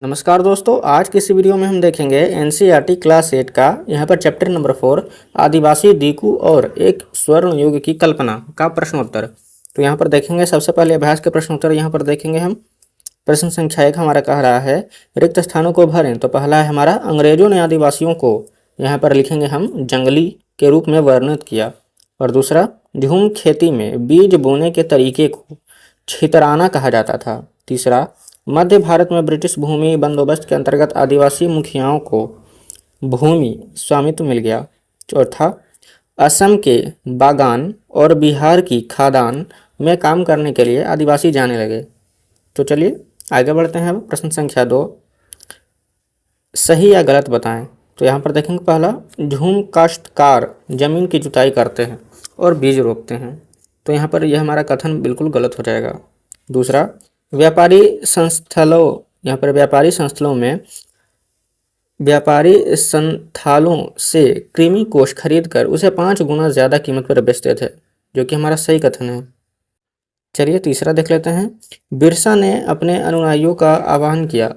नमस्कार दोस्तों, आज की इस वीडियो में हम देखेंगे एनसीईआरटी क्लास 8 का यहाँ पर चैप्टर नंबर 4 आदिवासी दीकू और एक स्वर्ण युग की कल्पना का प्रश्नोत्तर। तो यहाँ पर देखेंगे सबसे पहले अभ्यास के प्रश्नोत्तर यहाँ पर देखेंगे हम। प्रश्न संख्या 1 हमारा कह रहा है रिक्त स्थानों को भरें। तो पहला है हमारा अंग्रेजों ने आदिवासियों को यहाँ पर लिखेंगे हम जंगली के रूप में वर्णित किया। और दूसरा, झूम खेती में बीज बोने के तरीके को छितराना कहा जाता था। तीसरा, मध्य भारत में ब्रिटिश भूमि बंदोबस्त के अंतर्गत आदिवासी मुखियाओं को भूमि स्वामित्व मिल गया। चौथा, असम के बागान और बिहार की खादान में काम करने के लिए आदिवासी जाने लगे। तो चलिए आगे बढ़ते हैं। अब प्रश्न संख्या 2, सही या गलत बताएं। तो यहाँ पर देखेंगे पहला, झूम काश्तकार जमीन की जुताई करते हैं और बीज रोपते हैं। तो यहाँ पर यह हमारा कथन बिल्कुल गलत हो जाएगा। दूसरा, व्यापारी संस्थालों से कृमि कोष खरीद कर उसे 5 गुना ज़्यादा कीमत पर बेचते थे, जो कि हमारा सही कथन है। चलिए तीसरा देख लेते हैं। बिरसा ने अपने अनुयायियों का आह्वान किया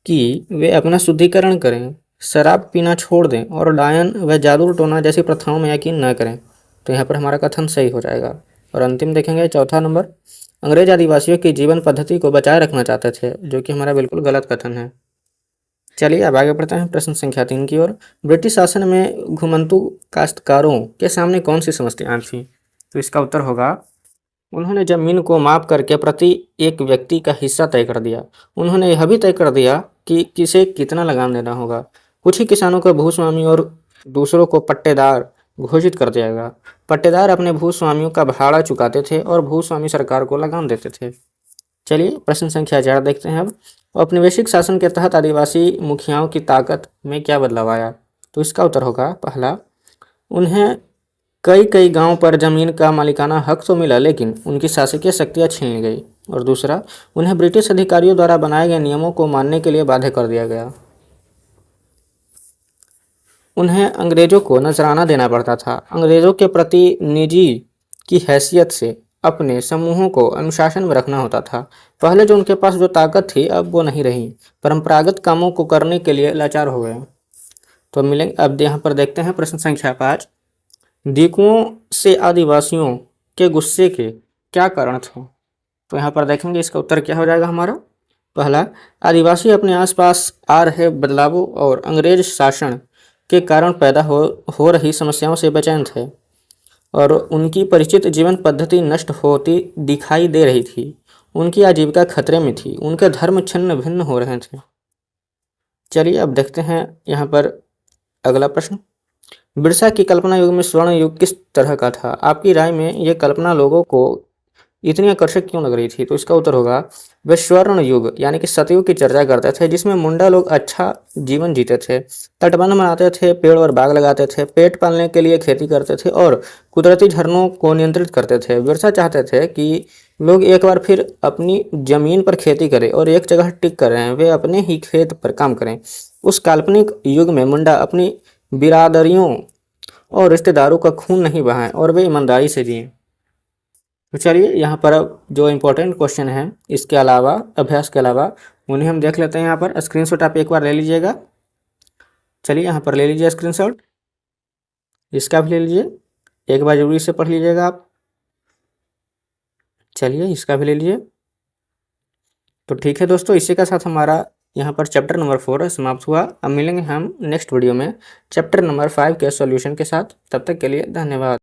कि वे अपना शुद्धिकरण करें, शराब पीना छोड़ दें और डायन व जादू टोना जैसी प्रथाओं में यकीन न करें। तो यहाँ पर हमारा कथन सही हो जाएगा। और अंतिम देखेंगे चौथा नंबर, अंग्रेज आदिवासियों की जीवन पद्धति को बचाए रखना चाहते थे, जो कि हमारा बिल्कुल गलत कथन है। चलिए अब आगे बढ़ते हैं प्रश्न संख्या 3 की ओर। ब्रिटिश शासन में घुमंतू काश्तकारों के सामने कौन सी समस्याएं थी? तो इसका उत्तर होगा, उन्होंने जमीन को माप करके प्रति एक व्यक्ति का हिस्सा तय कर दिया। उन्होंने यह भी तय कर दिया कि किसे कितना लगान देना होगा। कुछ ही किसानों को भूस्वामी और दूसरों को पट्टेदार घोषित कर दिया गया। पट्टेदार अपने भूस्वामियों का भाड़ा चुकाते थे और भूस्वामी सरकार को लगान देते थे। चलिए प्रश्न संख्या 4 देखते हैं अब। औपनिवेशिक शासन के तहत आदिवासी मुखियाओं की ताकत में क्या बदलाव आया? तो इसका उत्तर होगा, पहला, उन्हें कई गांव पर जमीन का मालिकाना हक तो मिला, लेकिन उनकी शासकीय शक्तियां छीन ली गई। और दूसरा, उन्हें ब्रिटिश अधिकारियों द्वारा बनाए गए नियमों को मानने के लिए बाध्य कर दिया गया। उन्हें अंग्रेजों को नजराना देना पड़ता था। अंग्रेजों के प्रति निजी की हैसियत से अपने समूहों को अनुशासन में रखना होता था। पहले जो उनके पास जो ताकत थी अब वो नहीं रही, परंपरागत कामों को करने के लिए लाचार हो गए। तो मिलेंगे अब यहाँ पर देखते हैं प्रश्न संख्या 5, दीकुओं से आदिवासियों के गुस्से के क्या कारण थे? तो यहाँ पर देखेंगे इसका उत्तर क्या हो जाएगा हमारा। पहला, आदिवासी अपने आसपास आ रहे बदलावों और अंग्रेज शासन के कारण पैदा हो रही समस्याओं से बेचैन थे और उनकी परिचित जीवन पद्धति नष्ट होती दिखाई दे रही थी। उनकी आजीविका खतरे में थी। उनके धर्म छिन्न भिन्न हो रहे थे। चलिए अब देखते हैं यहाँ पर अगला प्रश्न, बिरसा की कल्पना युग में स्वर्ण युग किस तरह का था? आपकी राय में यह कल्पना लोगों को इतनी आकर्षक क्यों लग रही थी? तो इसका उत्तर होगा, वे स्वर्ण युग यानी कि सतयुग की चर्चा करते थे, जिसमें मुंडा लोग अच्छा जीवन जीते थे, तटबंध बनाते थे, पेड़ और बाग लगाते थे, पेट पालने के लिए खेती करते थे और कुदरती झरनों को नियंत्रित करते थे। बिरसा चाहते थे कि लोग एक बार फिर अपनी जमीन पर खेती करें और एक जगह टिक कर रहें, वे अपने ही खेत पर काम करें। उस काल्पनिक युग में मुंडा अपनी बिरादरियों और रिश्तेदारों का खून नहीं बहाएं और वे ईमानदारी से जिएं। तो चलिए यहाँ पर अब जो इम्पोर्टेंट क्वेश्चन है इसके अलावा, अभ्यास के अलावा, उन्हें हम देख लेते हैं। यहाँ पर स्क्रीनशॉट आप एक बार ले लीजिएगा। चलिए यहाँ पर ले लीजिए स्क्रीनशॉट, इसका भी ले लीजिए, एक बार जरूरी से पढ़ लीजिएगा आप। चलिए इसका भी ले लीजिए। तो ठीक है दोस्तों, इसी के साथ हमारा यहाँ पर चैप्टर नंबर 4 समाप्त हुआ। अब मिलेंगे हम नेक्स्ट वीडियो में चैप्टर नंबर 5 के सॉल्यूशन के साथ। तब तक के लिए धन्यवाद।